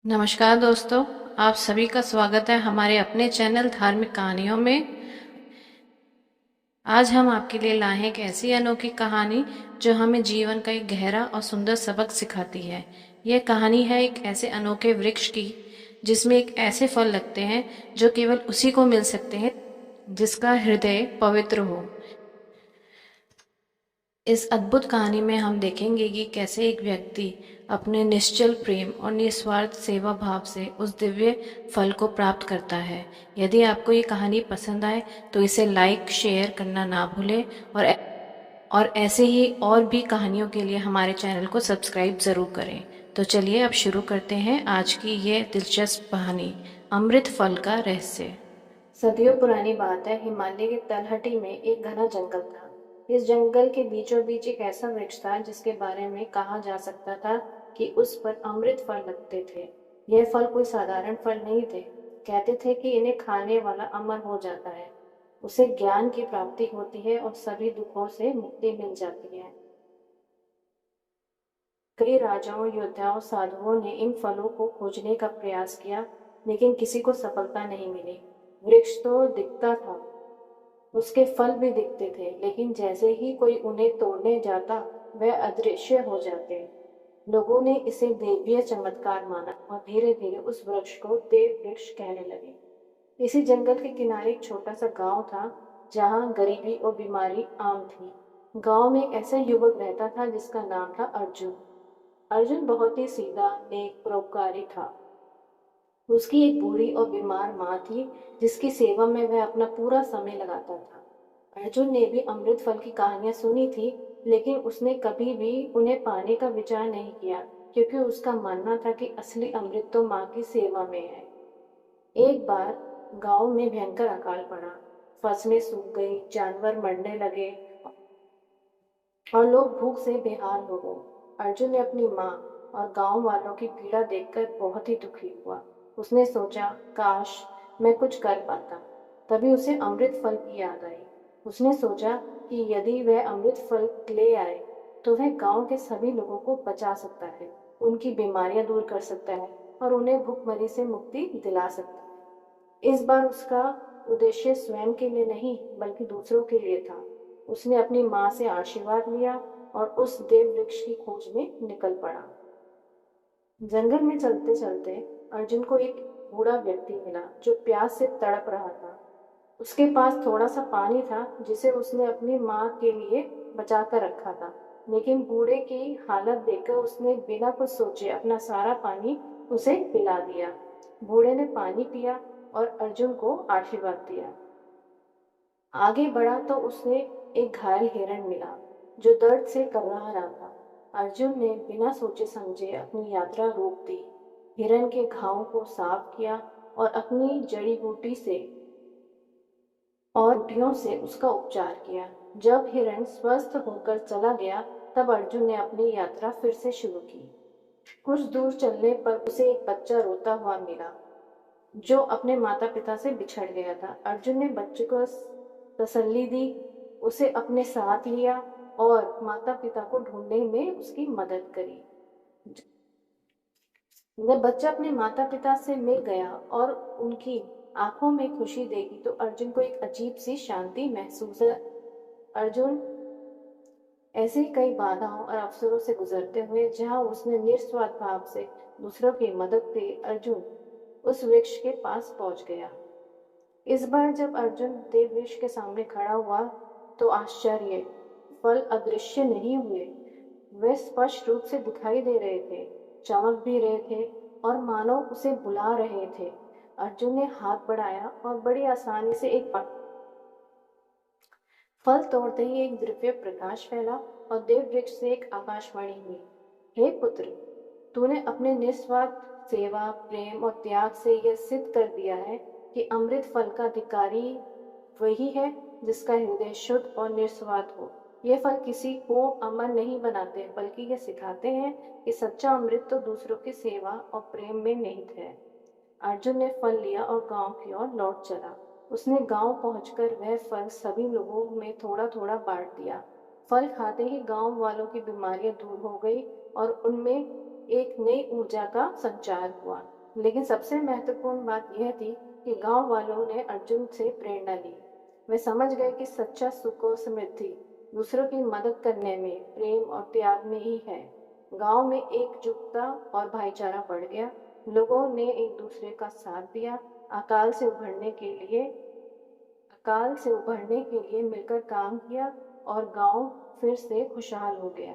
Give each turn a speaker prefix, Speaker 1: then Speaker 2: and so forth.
Speaker 1: नमस्कार दोस्तों, आप सभी का स्वागत है हमारे अपने चैनल धार्मिक कहानियों में। आज हम आपके लिए लाए हैं एक ऐसी अनोखी कहानी जो हमें जीवन का एक गहरा और सुंदर सबक सिखाती है। यह कहानी है एक ऐसे अनोखे वृक्ष की जिसमें एक ऐसे फल लगते हैं जो केवल उसी को मिल सकते हैं जिसका हृदय पवित्र हो। इस अद्भुत कहानी में हम देखेंगे कि कैसे एक व्यक्ति अपने निश्चल प्रेम और निस्वार्थ सेवा भाव से उस दिव्य फल को प्राप्त करता है। यदि आपको ये कहानी पसंद आए तो इसे लाइक शेयर करना ना भूलें और ऐसे ही और भी कहानियों के लिए हमारे चैनल को सब्सक्राइब ज़रूर करें। तो चलिए अब शुरू करते हैं आज की ये दिलचस्प कहानी, अमृत फल का रहस्य। सदियों पुरानी बात है, हिमालय की तलहटी में एक घना जंगल था। इस जंगल के बीचों बीच एक ऐसा वृक्ष था जिसके बारे में कहा जा सकता था कि उस पर अमृत फल लगते थे। यह फल कोई साधारण फल नहीं थे। कहते थे कि इन्हें खाने वाला अमर हो जाता है, उसे ज्ञान की प्राप्ति होती है और सभी दुखों से मुक्ति मिल जाती है। कई राजाओं, योद्धाओं, साधुओं ने इन फलों को खोजने का प्रयास किया, लेकिन किसी को सफलता नहीं मिली। वृक्ष तो दिखता था, उसके फल भी दिखते थे, लेकिन जैसे ही कोई उन्हें तोड़ने जाता वह अदृश्य हो जाते। लोगों ने इसे दैवीय चमत्कार माना और धीरे धीरे उस वृक्ष को देव वृक्ष कहने लगे। इसी जंगल के किनारे एक छोटा सा गांव था जहां गरीबी और बीमारी आम थी। गांव में एक ऐसा युवक रहता था जिसका नाम था अर्जुन। अर्जुन बहुत ही सीधा, नेक, परोपकारी था। उसकी एक बूढ़ी और बीमार माँ थी जिसकी सेवा में वह अपना पूरा समय लगाता था। अर्जुन ने भी अमृत फल की कहानियां सुनी थी, लेकिन उसने कभी भी उन्हें पाने का विचार नहीं किया, क्योंकि उसका मानना था कि असली अमृत तो माँ की सेवा में है। एक बार गांव में भयंकर अकाल पड़ा। फसलें सूख गई, जानवर मरने लगे और लोग भूख से बेहाल हो गए। अर्जुन ने अपनी माँ और गांव वालों की पीड़ा देखकर बहुत ही दुखी हुआ। उसने सोचा, काश मैं कुछ कर पाता। तभी उसे अमृत फल की याद आई। उसने सोचा कि यदि वह अमृत फल ले आए तो वह गांव के सभी लोगों को बचा सकता है, उनकी बीमारियां दूर कर सकता है और उन्हें भूखमरी से मुक्ति दिला सकता है। इस बार उसका उद्देश्य स्वयं के लिए नहीं बल्कि दूसरों के लिए था। उसने अपनी माँ से आशीर्वाद लिया और उस देव वृक्ष की खोज में निकल पड़ा। जंगल में चलते चलते अर्जुन को एक बूढ़ा व्यक्ति मिला जो प्यास से तड़प रहा था। उसके पास थोड़ा सा पानी था जिसे उसने अपनी माँ के लिए बचा कर रखा था, लेकिन बूढ़े की हालत देखकर उसने बिना कुछ सोचे अपना सारा पानी उसे पिला दिया। बूढ़े ने पानी पिया और अर्जुन को आशीर्वाद दिया। आगे बढ़ा तो उसे एक घायल हिरण मिला जो दर्द से करहा रहा था। अर्जुन ने बिना सोचे समझे अपनी यात्रा रोक दी, हिरण के घाव को साफ किया और अपनी जड़ी बूटी से और बूटियों से उसका उपचार किया। जब हिरण स्वस्थ होकर चला गया तब अर्जुन ने अपनी यात्रा फिर से शुरू की। कुछ दूर चलने पर उसे एक बच्चा रोता हुआ मिला जो अपने माता पिता से बिछड़ गया था। अर्जुन ने बच्चे को तसल्ली दी, उसे अपने साथ लिया और माता पिता को ढूंढने में उसकी मदद करी। जब बच्चा अपने माता पिता से मिल गया और उनकी आंखों में खुशी देखी तो अर्जुन को एक अजीब सी शांति महसूस हुई। अर्जुन ऐसे ही कई बाधाओं और अवसरों से गुजरते हुए जहां उसने निस्वार्थ भाव से दूसरों की मदद की, अर्जुन उस वृक्ष के पास पहुंच गया। इस बार जब अर्जुन देव वृक्ष के सामने खड़ा हुआ तो आश्चर्य, फल अदृश्य नहीं हुए, वे स्पष्ट रूप से दिखाई दे रहे थे, चमक भी रहे थे और मानो उसे बुला रहे थे। अर्जुन ने हाथ बढ़ाया और बड़ी आसानी से एक फल तोड़ते ही एक दिव्य प्रकाश फैला और देव वृक्ष से एक आकाशवाणी हुई। हे पुत्र, तूने अपने निस्वार्थ सेवा, प्रेम और त्याग से यह सिद्ध कर दिया है कि अमृत फल का अधिकारी वही है जिसका हृदय शुद्ध और निस्वार्थ हो। ये फल किसी को अमर नहीं बनाते, बल्कि ये सिखाते हैं कि सच्चा अमृत तो दूसरों की सेवा और प्रेम में निहित है। अर्जुन ने फल लिया और गांव की ओर लौट चला। उसने गांव पहुंचकर वह फल सभी लोगों में थोड़ा थोड़ा बांट दिया। फल खाते ही गांव वालों की बीमारियां दूर हो गई और उनमें एक नई ऊर्जा का संचार हुआ। लेकिन सबसे महत्वपूर्ण बात यह थी कि गांव वालों ने अर्जुन से प्रेरणा ली। वे समझ गए कि सच्चा सुख और समृद्धि दूसरों की मदद करने में, प्रेम और त्याग में ही है। गांव में एकजुटता और भाईचारा बढ़ गया। लोगों ने एक दूसरे का साथ दिया। अकाल से उभरने के लिए अकाल से उभरने के लिए मिलकर काम किया और गांव फिर से खुशहाल हो गया।